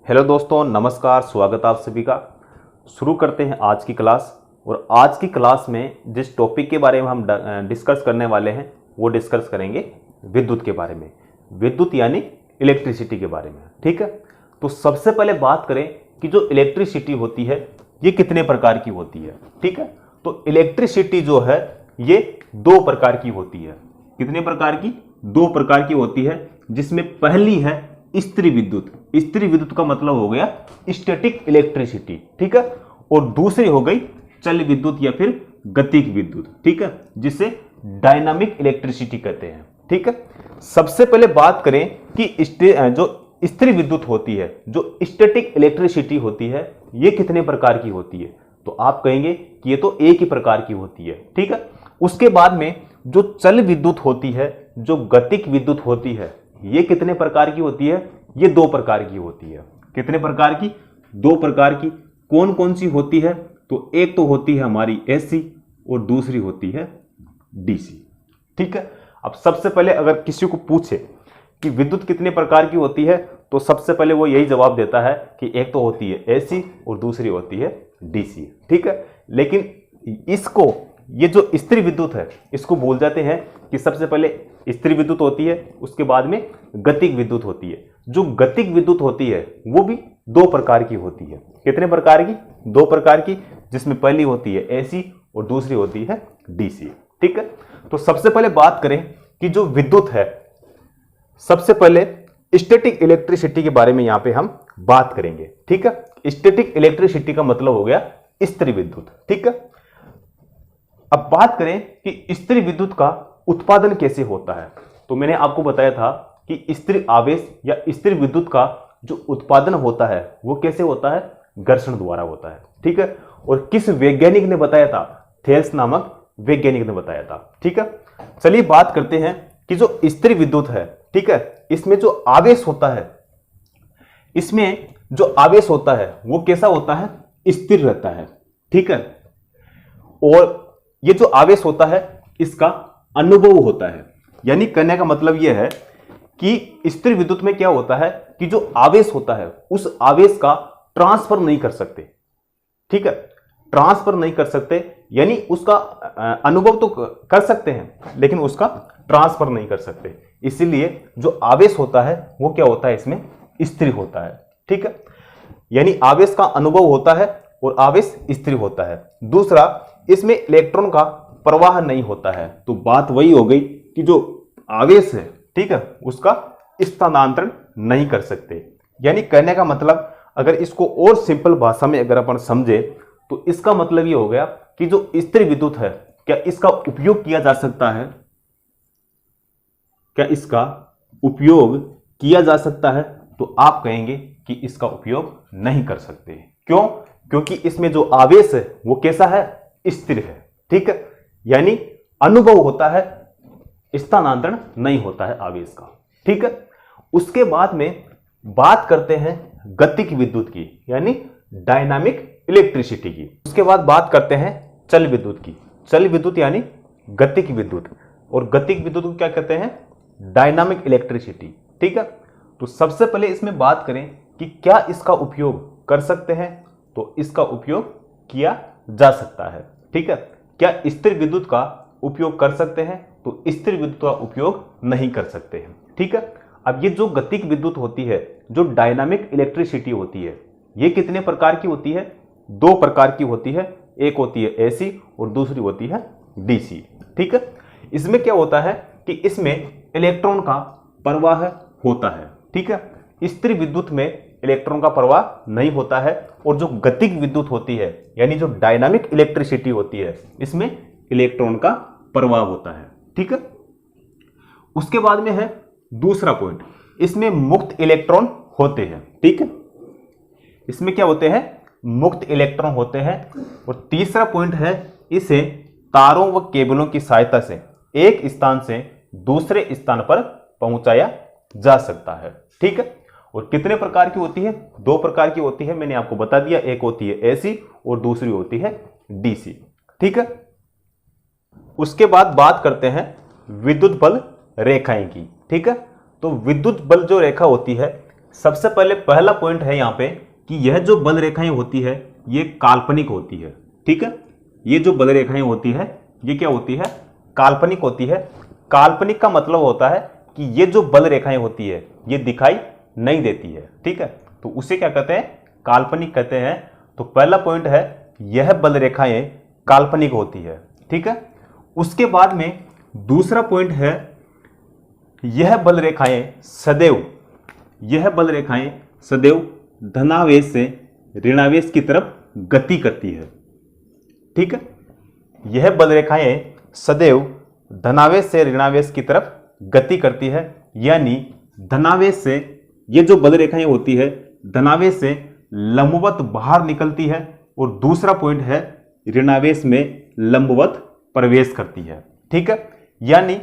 Hello दोस्तों, नमस्कार। स्वागत आप सभी का। शुरू करते हैं आज की क्लास। और आज की क्लास में जिस टॉपिक के बारे में हम डिस्कस करने वाले हैं वो डिस्कस करेंगे विद्युत के बारे में। विद्युत यानी इलेक्ट्रिसिटी के बारे में। ठीक है, तो सबसे पहले बात करें कि जो इलेक्ट्रिसिटी होती है ये कितने प्रकार की होती है। ठीक है, तो इलेक्ट्रिसिटी जो है ये दो प्रकार की होती है। कितने प्रकार की? दो प्रकार की होती है, जिसमें पहली है स्थिर विद्युत। स्थिर विद्युत का मतलब हो गया स्टैटिक इलेक्ट्रिसिटी। ठीक है, और दूसरी हो गई चल विद्युत या फिर गतिक विद्युत। ठीक है, जिसे डायनामिक इलेक्ट्रिसिटी कहते हैं। ठीक है, सबसे पहले बात करें कि जो स्थिर विद्युत होती है, जो स्टैटिक इलेक्ट्रिसिटी होती है, ये कितने प्रकार की होती है? तो आप कहेंगे कि ये तो एक ही प्रकार की होती है। ठीक है, उसके बाद में जो चल विद्युत होती है, जो गतिक विद्युत होती है, ये कितने प्रकार की होती है? ये दो प्रकार की होती है। कितने प्रकार की? दो प्रकार की। कौन कौन सी होती है? तो एक तो होती है हमारी एसी और दूसरी होती है डीसी। ठीक है, अब सबसे पहले अगर किसी को पूछे कि विद्युत कितने प्रकार की होती है, तो सबसे पहले वो यही जवाब देता है कि एक तो होती है एसी और दूसरी होती है डीसी। ठीक है, लेकिन इसको, ये जो स्थिर विद्युत है, इसको भूल जाते हैं कि सबसे पहले स्थिर विद्युत होती है, उसके बाद में गतिक विद्युत होती है। जो गतिक विद्युत होती है वो भी दो प्रकार की होती है। कितने प्रकार की? दो प्रकार की, जिसमें पहली होती है एसी और दूसरी होती है डीसी। ठीक है, तो सबसे पहले बात करें कि जो विद्युत है, सबसे पहले स्टैटिक इलेक्ट्रिसिटी के बारे में यहां पे हम बात करेंगे। ठीक है, स्टैटिक इलेक्ट्रिसिटी का मतलब हो गया स्थिर विद्युत। ठीक है, अब बात करें कि स्थिर विद्युत का उत्पादन कैसे होता है। तो मैंने आपको बताया था कि स्थिर आवेश या स्थिर विद्युत का जो उत्पादन होता है वो कैसे होता है? घर्षण द्वारा होता है। ठीक है, और किस वैज्ञानिक ने बताया था? थेल्स नामक वैज्ञानिक ने बताया था। ठीक है, चलिए बात करते हैं कि जो स्थिर विद्युत है, ठीक है, इसमें जो आवेश होता है, इसमें जो आवेश होता है वो कैसा होता है? स्थिर रहता है। ठीक है, और ये जो आवेश होता है इसका अनुभव होता है। यानी कहने का मतलब यह है कि स्थिर विद्युत में क्या होता है कि जो आवेश होता है उस आवेश का ट्रांसफर नहीं कर सकते। ठीक है, ट्रांसफर नहीं कर सकते, यानी उसका अनुभव तो कर सकते हैं लेकिन उसका ट्रांसफर नहीं कर सकते। इसीलिए जो आवेश होता है वो क्या होता है? इसमें स्थिर होता है। ठीक है, यानी आवेश का अनुभव होता है और आवेश स्थिर होता है। दूसरा, इसमें इलेक्ट्रॉन का प्रवाह नहीं होता है। तो बात वही हो गई कि जो आवेश है, ठीक है, उसका स्थानांतरण नहीं कर सकते। यानी कहने का मतलब, अगर इसको और सिंपल भाषा में अगर अपन समझे तो इसका मतलब ये हो गया कि जो स्थिर विद्युत है, क्या इसका उपयोग किया जा सकता है? क्या इसका उपयोग किया जा सकता है? तो आप कहेंगे कि इसका उपयोग नहीं कर सकते। क्यों? क्योंकि इसमें जो आवेश है वो कैसा है? स्थिर है। ठीक है, यानी अनुभव होता है, स्थानांतरण नहीं होता है आवेश का। ठीक है, उसके बाद में बात करते हैं गतिक विद्युत की, यानी डायनामिक इलेक्ट्रिसिटी की। उसके बाद बात करते हैं चल विद्युत की। चल विद्युत यानी गतिक विद्युत, और गतिक विद्युत को क्या कहते हैं? Dynamic electricity. ठीक है, तो सबसे पहले इसमें बात करें कि क्या इसका उपयोग कर सकते हैं, तो इसका उपयोग किया जा सकता है। ठीक है, क्या स्थिर विद्युत का उपयोग कर सकते हैं? तो स्थिर विद्युत का उपयोग नहीं कर सकते हैं। ठीक है, अब ये जो गतिक विद्युत होती है, जो डायनामिक इलेक्ट्रिसिटी होती है, ये कितने प्रकार की होती है? दो प्रकार की होती है। एक होती है एसी और दूसरी होती है डीसी। ठीक है, इसमें क्या होता है कि इसमें इलेक्ट्रॉन का प्रवाह होता है। ठीक है, स्थिर विद्युत में इलेक्ट्रॉन का प्रवाह नहीं होता है, और जो गतिक विद्युत होती है, यानी जो डायनामिक इलेक्ट्रिसिटी होती है, इसमें इलेक्ट्रॉन का प्रवाह होता है। ठीक है, उसके बाद में है दूसरा पॉइंट, इसमें मुक्त इलेक्ट्रॉन होते हैं। ठीक है, इसमें क्या होते हैं? मुक्त इलेक्ट्रॉन होते हैं। और तीसरा पॉइंट है, इसे तारों व केबलों की सहायता से एक स्थान से दूसरे स्थान पर पहुंचाया जा सकता है। ठीक है, और कितने प्रकार की होती है? दो प्रकार की होती है, मैंने आपको बता दिया। एक होती है एसी और दूसरी होती है डीसी। ठीक है, उसके बाद बात करते हैं विद्युत बल रेखाएं की। ठीक है, तो विद्युत बल जो रेखा होती है, सबसे पहले पहला पॉइंट है यहाँ पे कि यह जो बल रेखाएं होती है ये काल्पनिक होती है। ठीक है, ये जो बल रेखाएं होती है ये क्या होती है? काल्पनिक होती है। काल्पनिक का मतलब होता है कि ये जो बल रेखाएं होती है ये दिखाई नहीं देती है। ठीक है, तो उसे क्या कहते हैं? काल्पनिक कहते हैं। तो पहला पॉइंट है यह बल रेखाएं काल्पनिक होती है। ठीक है, उसके बाद में दूसरा पॉइंट है यह बल रेखाएं सदैव धनावेश से ऋणावेश की तरफ गति करती है। ठीक है, यह बल रेखाएं सदैव धनावेश से ऋणावेश की तरफ गति करती है, यानी धनावेश से ये जो बल रेखाएं होती है धनावेश से लंबवत बाहर निकलती है और दूसरा पॉइंट है ऋणावेश में लंबवत प्रवेश करती है। ठीक है, यानी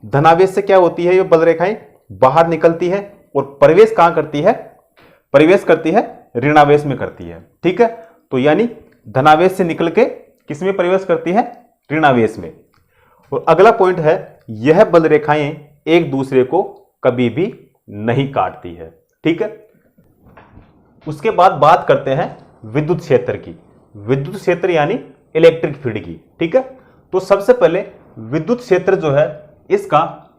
धनावेश से क्या होती है? ये बल रेखाएं बाहर निकलती है और प्रवेश कहां करती है? प्रवेश करती है ऋणावेश में करती है। ठीक है, तो यानी धनावेश से निकल के किस में प्रवेश करती है? ऋणावेश में। और अगला पॉइंट है यह बल रेखाएं एक दूसरे को कभी भी नहीं काटती है। ठीक है, उसके बाद बात करते हैं विद्युत क्षेत्र की। विद्युत क्षेत्र यानी इलेक्ट्रिक फील्ड की। ठीक है, तो सबसे पहले विद्युत क्षेत्र जो है इसका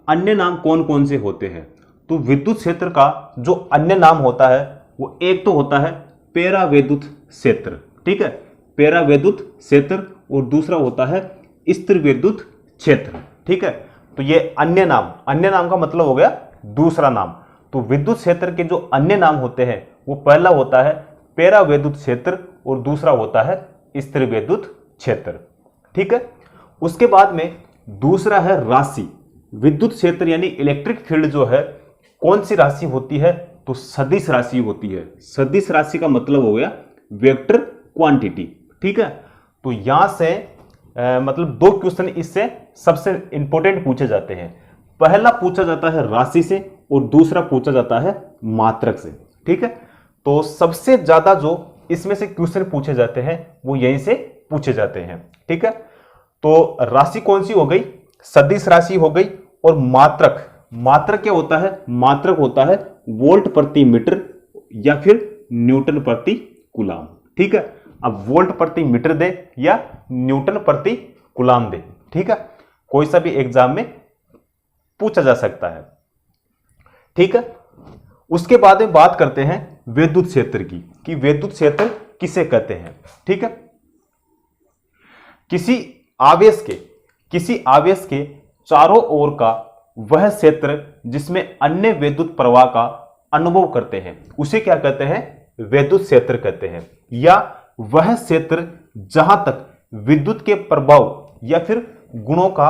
अन्य नाम कौन कौन से होते हैं? तो विद्युत क्षेत्र का जो अन्य नाम होता है वो एक तो होता है पेरावैद्युत क्षेत्र। ठीक है, पेरावैद्युत क्षेत्र, और दूसरा होता है स्थिर विद्युत क्षेत्र। ठीक है, तो ये अन्य नाम का मतलब हो गया दूसरा नाम। तो विद्युत क्षेत्र के जो अन्य नाम होते हैं वो पहला होता है पेरावैद्युत क्षेत्र और दूसरा होता है स्थिर विद्युत क्षेत्र। ठीक है, उसके बाद में दूसरा है राशि। विद्युत क्षेत्र यानी इलेक्ट्रिक फील्ड जो है कौन सी राशि होती है? तो सदिश राशि होती है। सदिश राशि का मतलब हो गया वेक्टर क्वांटिटी। ठीक है, तो यहां से मतलब दो क्वेश्चन इससे सबसे इंपॉर्टेंट पूछे जाते हैं। पहला पूछा जाता है राशि से और दूसरा पूछा जाता है मात्रक से। ठीक है, तो सबसे ज्यादा जो इसमें से क्वेश्चन पूछे जाते हैं वो यहीं से पूछे जाते हैं। ठीक है, तो राशि कौन सी हो गई? सदिश राशि हो गई। और मात्रक क्या होता है? मात्रक होता है वोल्ट प्रति मीटर या फिर न्यूटन प्रति कूलाम। ठीक है, अब वोल्ट प्रति मीटर दे या न्यूटन प्रति कूलाम दे। ठीक है, कोई सा भी एग्जाम में पूछा जा सकता है। ठीक है, उसके बाद में बात करते हैं विद्युत क्षेत्र की कि विद्युत क्षेत्र किसे कहते हैं। ठीक है, किसी आवेश के चारों ओर का वह क्षेत्र जिसमें अन्य विद्युत प्रवाह का अनुभव करते हैं उसे क्या कहते हैं? विद्युत क्षेत्र कहते हैं। या वह क्षेत्र जहां तक विद्युत के प्रभाव या फिर गुणों का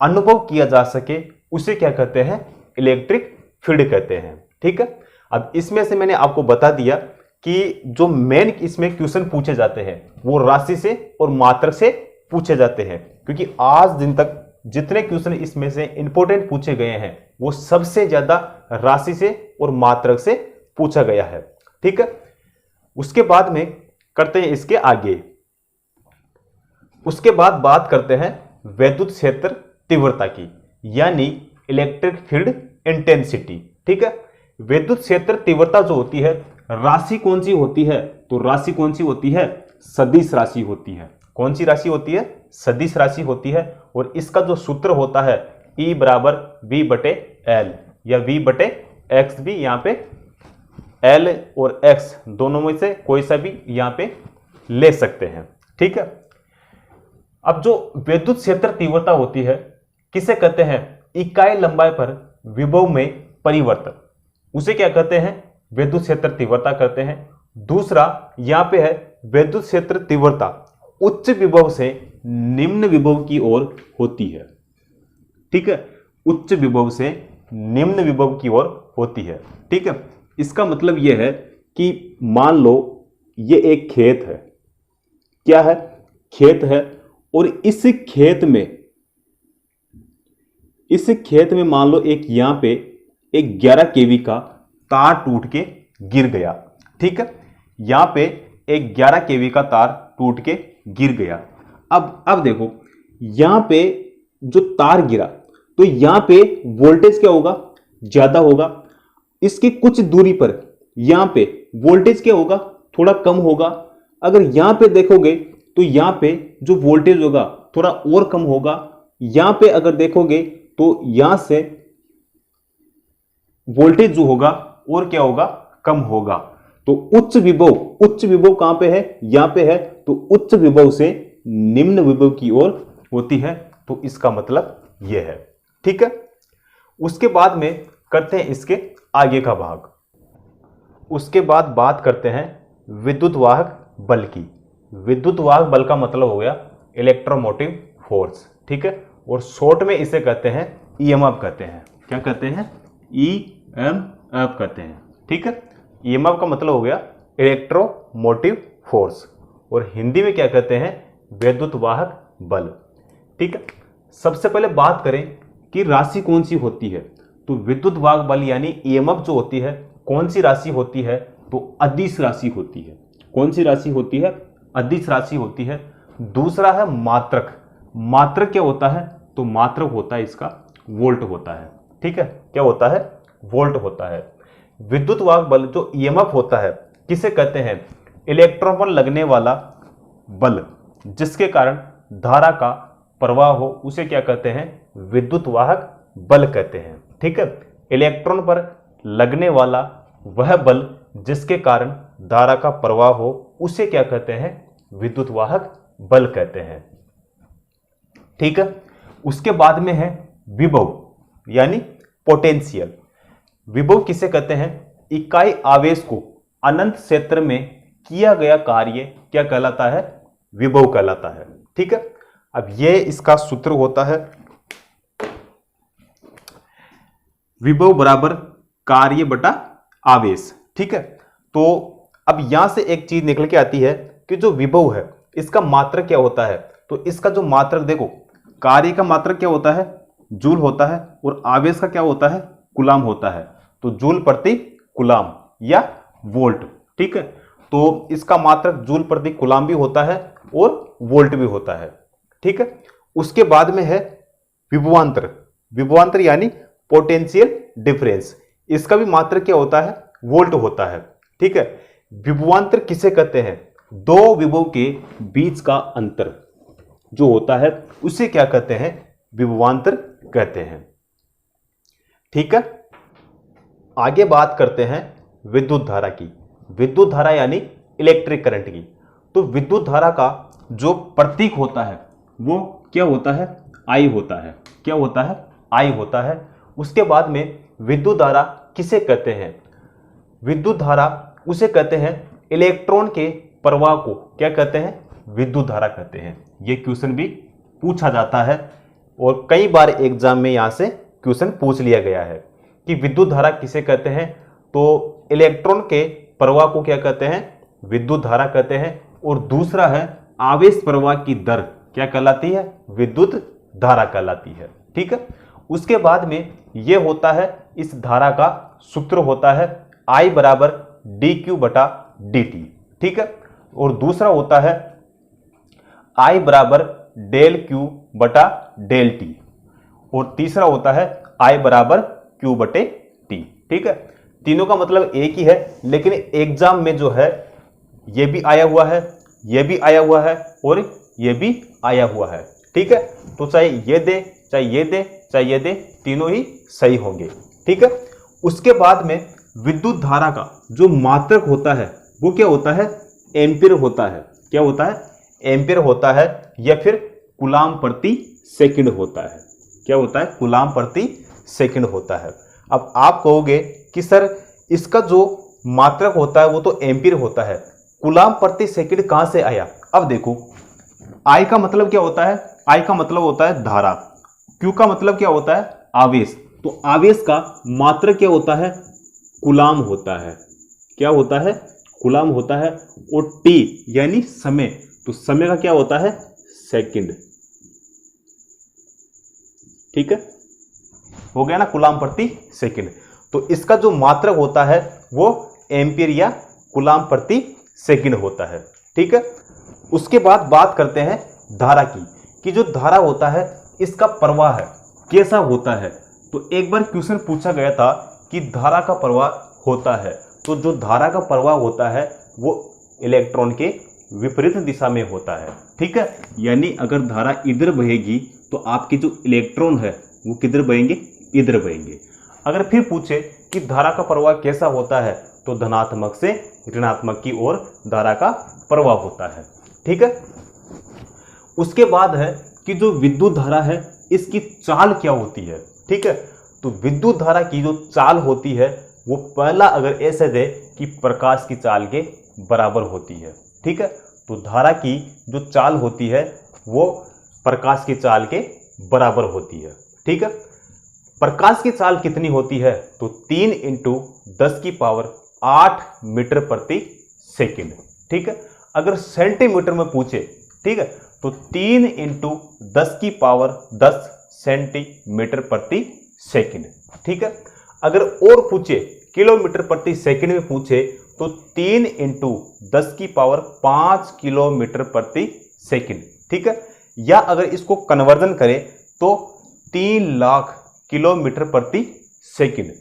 अनुभव किया जा सके उसे क्या कहते हैं? इलेक्ट्रिक फील्ड कहते हैं। ठीक है, अब इसमें से मैंने आपको बता दिया कि जो मेन इसमें क्वेश्चन पूछे जाते हैं वो राशि से और मात्रक से पूछे जाते हैं, क्योंकि आज दिन तक जितने क्वेश्चन इसमें से इंपॉर्टेंट पूछे गए हैं वो सबसे ज्यादा राशि से और मात्रक से पूछा गया है। ठीक है, उसके बाद में करते हैं इसके आगे। उसके बाद बात करते हैं विद्युत क्षेत्र तीव्रता की, यानी इलेक्ट्रिक फील्ड इंटेंसिटी। ठीक है, विद्युत क्षेत्र तीव्रता जो होती है राशि कौन सी होती है? तो राशि कौन सी होती है? सदिश राशि होती है। कौन सी राशि होती है? सदिश राशि होती है। और इसका जो सूत्र होता है E बराबर V/L या V/x भी, यहाँ पे L और X दोनों में से कोई सा भी यहाँ पे ले सकते हैं। ठीक है, अब जो विद्युत क्षेत्र तीव्रता होती है किसे कहते हैं? इकाई लंबाई पर विभव में परिवर्तन, उसे क्या कहते हैं? विद्युत क्षेत्र तीव्रता कहते हैं। दूसरा यहाँ पे है विद्युत क्षेत्र तीव्रता उच्च विभव से निम्न विभव की ओर होती है। ठीक है, उच्च विभव से निम्न विभव की ओर होती है। ठीक है, इसका मतलब यह है कि मान लो ये एक खेत है। क्या है? खेत है, और इस खेत में मान लो एक यहां पे एक 11 kV का तार टूट के गिर गया। ठीक है, यहां पे एक 11 kV का तार टूट के गिर गया। अब देखो यहां पे जो तार गिरा तो यहां पे वोल्टेज क्या होगा? ज्यादा होगा। इसकी कुछ दूरी पर यहां पे वोल्टेज क्या होगा, थोड़ा कम होगा। अगर यहां पे देखोगे तो यहां पे जो वोल्टेज होगा थोड़ा और कम होगा। यहां पे अगर देखोगे तो यहां से वोल्टेज जो होगा और क्या होगा, कम होगा। तो उच्च विभव कहां पे है, यहां पे है। तो उच्च विभव से निम्न विभव की ओर होती है। तो इसका मतलब यह है। ठीक है, उसके बाद में करते हैं इसके आगे का भाग। उसके बाद बात करते हैं विद्युत वाहक बल की। विद्युत वाहक बल का मतलब हो गया इलेक्ट्रोमोटिव फोर्स। ठीक है, और शॉर्ट में इसे कहते हैं ईएमएफ कहते हैं। क्या कहते हैं, ईएमएफ कहते हैं। ठीक है, ईएमएफ का मतलब हो गया इलेक्ट्रोमोटिव फोर्स, और हिंदी में क्या कहते हैं, विद्युत वाहक बल। ठीक है, सबसे पहले बात करें कि राशि कौन सी होती है। तो विद्युत वाहक बल यानी ईएमएफ जो होती है कौन सी राशि होती है, तो अदिश राशि होती है। कौन सी राशि होती है, अदिश राशि होती है। दूसरा है मात्रक। मात्रक क्या होता है, तो मात्रक होता है इसका वोल्ट होता है। ठीक है, क्या होता है, वोल्ट होता है। विद्युत वाहक बल जो ईएमएफ होता है किसे कहते हैं, इलेक्ट्रॉन पर लगने वाला बल जिसके कारण धारा का प्रवाह हो उसे क्या कहते हैं, विद्युत वाहक बल कहते हैं। ठीक है, इलेक्ट्रॉन पर लगने वाला वह बल जिसके कारण धारा का प्रवाह हो उसे क्या कहते हैं, विद्युत वाहक बल कहते हैं। ठीक है, उसके बाद में है विभव यानी पोटेंशियल। विभव किसे कहते हैं, इकाई आवेश को अनंत क्षेत्र में किया गया कार्य क्या कहलाता है, विभव कहलाता है। ठीक है, अब ये इसका सूत्र होता है विभव बराबर कार्य बटा आवेश। ठीक है, तो अब यहां से एक चीज निकल के आती है कि जो विभव है इसका मात्रक क्या होता है। तो इसका जो मात्रक देखो, कार्य का मात्रक क्या होता है, जूल होता है, और आवेश का क्या होता है, कूलाम होता है। तो जूल प्रति कूलाम या वोल्ट। ठीक है, तो इसका मात्रक जूल प्रति कूलाम भी होता है और वोल्ट भी होता है। ठीक है, उसके बाद में है विभवांतर। विभवांतर यानी पोटेंशियल डिफरेंस। इसका भी मात्रक क्या होता है, वोल्ट होता है। ठीक है, विभवांतर किसे कहते हैं, दो विभव के बीच का अंतर जो होता है उसे क्या कहते हैं, विभवांतर कहते हैं। ठीक है, आगे बात करते हैं विद्युत धारा की। विद्युत धारा यानी इलेक्ट्रिक करंट की। तो विद्युत धारा का जो प्रतीक होता है वो क्या होता है, आई होता है। क्या होता है, आई होता है। उसके बाद में विद्युत धारा किसे कहते हैं, विद्युत धारा उसे कहते हैं इलेक्ट्रॉन के प्रवाह को क्या कहते हैं, विद्युत धारा कहते हैं। ये क्वेश्चन भी पूछा जाता है और कई बार एग्जाम में यहां से क्वेश्चन पूछ लिया गया है कि विद्युत धारा किसे कहते हैं। तो इलेक्ट्रॉन के प्रवाह को क्या कहते हैं, विद्युत धारा कहते हैं। और दूसरा है आवेश प्रवाह की दर क्या कहलाती है, विद्युत धारा कहलाती है। ठीक है, उसके बाद में यह होता है, इस धारा का सूत्र होता है I बराबर dq बटा dt। ठीक है, और दूसरा होता है I बराबर डेल q बटा डेल टी, और तीसरा होता है I बराबर q बटे टी। ठीक है, तीनों का मतलब एक ही है, लेकिन एग्जाम में जो है ये भी आया हुआ है, ये भी आया हुआ है और ये भी आया हुआ है। ठीक है, तो चाहे ये दे चाहे ये दे चाहे ये दे, तीनों ही सही होंगे। ठीक है, उसके बाद में विद्युत धारा का जो मात्रक होता है वो क्या होता है, एम्पीयर होता है। क्या होता है, एम्पीयर होता है, या फिर कूलाम प्रति सेकंड होता है। क्या होता है, कूलाम प्रति सेकंड होता है। अब आप कहोगे कि सर इसका जो मात्रक होता है वो तो एम्पीयर होता है, कूलाम प्रति सेकंड कहां से आया। अब देखो, आई का मतलब क्या होता है, आई का मतलब होता है धारा, क्यू का मतलब क्या होता है, आवेश। तो आवेश का मात्रक क्या होता है, कूलाम होता है। क्या होता है, कूलाम होता है। और टी यानी समय, तो समय का क्या होता है, सेकंड। ठीक है, हो गया ना, कूलाम प्रति सेकंड। तो इसका जो मात्रक होता है वो एम्पीयर या कूलाम प्रति सेकंड होता है। ठीक है, उसके बाद बात करते हैं धारा की, कि जो धारा होता है इसका प्रवाह कैसा होता है। तो एक बार क्वेश्चन पूछा गया था कि धारा का प्रवाह होता है, तो जो धारा का प्रवाह होता है वो इलेक्ट्रॉन के विपरीत दिशा में होता है। ठीक है, यानी अगर धारा इधर बहेगी तो आपके जो इलेक्ट्रॉन है वो किधर बहेंगे, इधर बहेंगे। अगर फिर पूछे कि धारा का प्रवाह कैसा होता है, तो धनात्मक से ऋणात्मक की ओर धारा का प्रवाह होता है। ठीक है, उसके बाद है कि जो विद्युत धारा है इसकी चाल क्या होती है। ठीक है, तो विद्युत धारा की जो चाल होती है वो पहला अगर ऐसे दे कि प्रकाश की चाल के बराबर होती है। ठीक है, तो धारा की जो चाल होती है वो प्रकाश की चाल के बराबर होती है। ठीक है, प्रकाश की चाल कितनी होती है, तो 3 × 10⁸ मीटर प्रति सेकंड। ठीक है, अगर सेंटीमीटर में पूछे, ठीक है, तो 3 × 10⁻10 सेंटीमीटर प्रति सेकंड। ठीक है, अगर और पूछे किलोमीटर प्रति सेकंड में पूछे तो 3 × 10⁵ किलोमीटर प्रति सेकंड। ठीक है, या अगर इसको कन्वर्जन करें तो 3 लाख किलोमीटर प्रति सेकंड।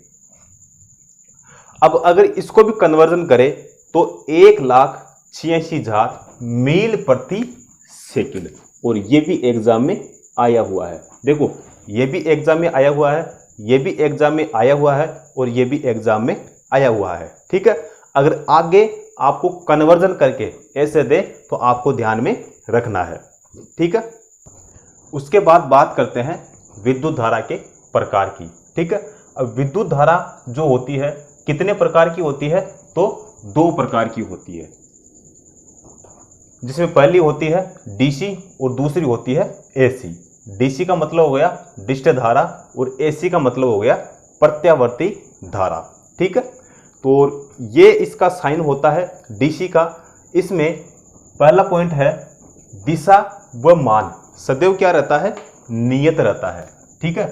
अब अगर इसको भी कन्वर्जन करें तो 1,86,000 मील प्रति सेकंड। और ये भी एग्जाम में आया हुआ है। देखो, ये भी एग्जाम में आया हुआ है, ये भी एग्जाम में आया हुआ है और ये भी एग्जाम में आया हुआ है। ठीक है, अगर आगे आपको कन्वर्जन करके ऐसे दे तो आपको ध्यान में रखना है। ठीक है, उसके बाद बात करते हैं विद्युत धारा के प्रकार की। ठीक है, अब विद्युत धारा जो होती है कितने प्रकार की होती है, तो 2 प्रकार की होती है, जिसमें पहली होती है डीसी और दूसरी होती है एसी। डीसी का मतलब हो गया डिस्च धारा और एसी का मतलब हो गया प्रत्यावर्ती धारा। ठीक है, तो ये इसका साइन होता है डीसी का। इसमें पहला पॉइंट है दिशा व मान सदैव क्या रहता है, नियत रहता है। ठीक है,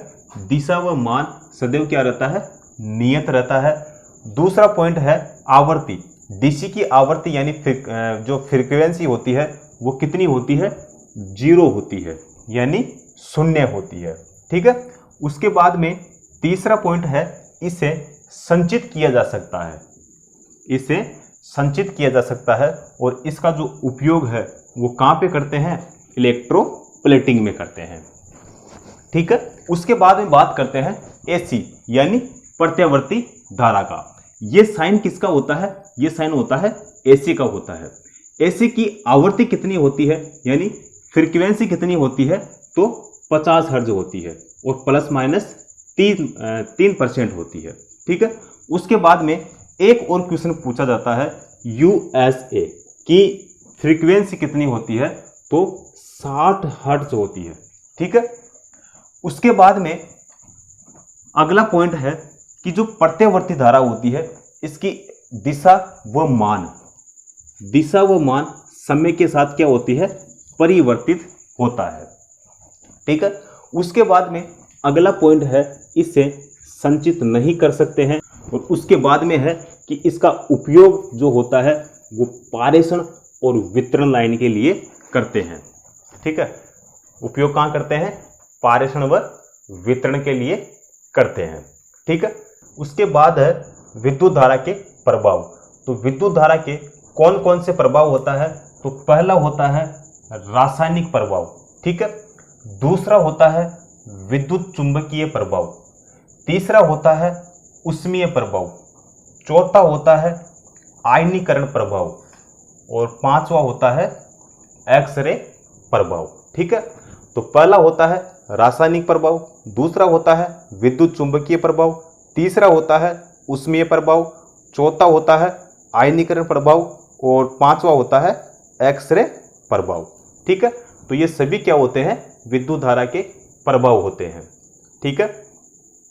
दिशा व मान सदैव क्या रहता है, नियत रहता है। दूसरा पॉइंट है आवर्ती। डीसी की आवर्ती यानी जो फ्रीक्वेंसी होती है वो कितनी होती है, 0 होती है, यानी 0 होती है। ठीक है, उसके बाद में तीसरा पॉइंट है इसे संचित किया जा सकता है, इसे संचित किया जा सकता है। और इसका जो उपयोग है वो कहाँ पे करते हैं, इलेक्ट्रोप्लेटिंग में करते हैं। ठीक है, उसके बाद में बात करते हैं एसी यानी प्रत्यावर्ती धारा का। ये साइन किसका होता है, ये साइन होता है एसी का होता है। एसी की आवर्ती कितनी होती है, यानी फ्रीक्वेंसी कितनी होती है, तो 50 हर्ट्ज होती है और प्लस माइनस 3% होती है। ठीक है, उसके बाद में एक और क्वेश्चन पूछा जाता है यूएसए की फ्रीक्वेंसी कितनी होती है, तो 60 हर्ट्ज होती है। ठीक है, उसके बाद में अगला पॉइंट है कि जो प्रत्यावर्ती धारा होती है इसकी दिशा व मान, दिशा व मान समय के साथ क्या होती है, परिवर्तित होता है। ठीक है, उसके बाद में अगला पॉइंट है इसे संचित नहीं कर सकते हैं। और उसके बाद में है कि इसका उपयोग जो होता है वो पारेषण और वितरण लाइन के लिए करते हैं। ठीक है, उपयोग कहाँ करते हैं, पारेषण व वितरण के लिए करते हैं। ठीक है, उसके बाद है विद्युत धारा के प्रभाव। तो विद्युत धारा के कौन कौन से प्रभाव होता है, तो पहला होता है रासायनिक प्रभाव। ठीक है, दूसरा होता है विद्युत चुंबकीय प्रभाव, तीसरा होता है उष्मीय प्रभाव, चौथा होता है आयनीकरण प्रभाव और पांचवा होता है एक्सरे प्रभाव। ठीक है, तो पहला होता है रासायनिक प्रभाव, दूसरा होता है विद्युत चुंबकीय प्रभाव, तीसरा होता है उष्मीय प्रभाव, चौथा होता है आयनीकरण प्रभाव और पांचवा होता है एक्सरे प्रभाव। ठीक है, तो ये सभी क्या होते हैं, विद्युत धारा के प्रभाव होते हैं। ठीक है।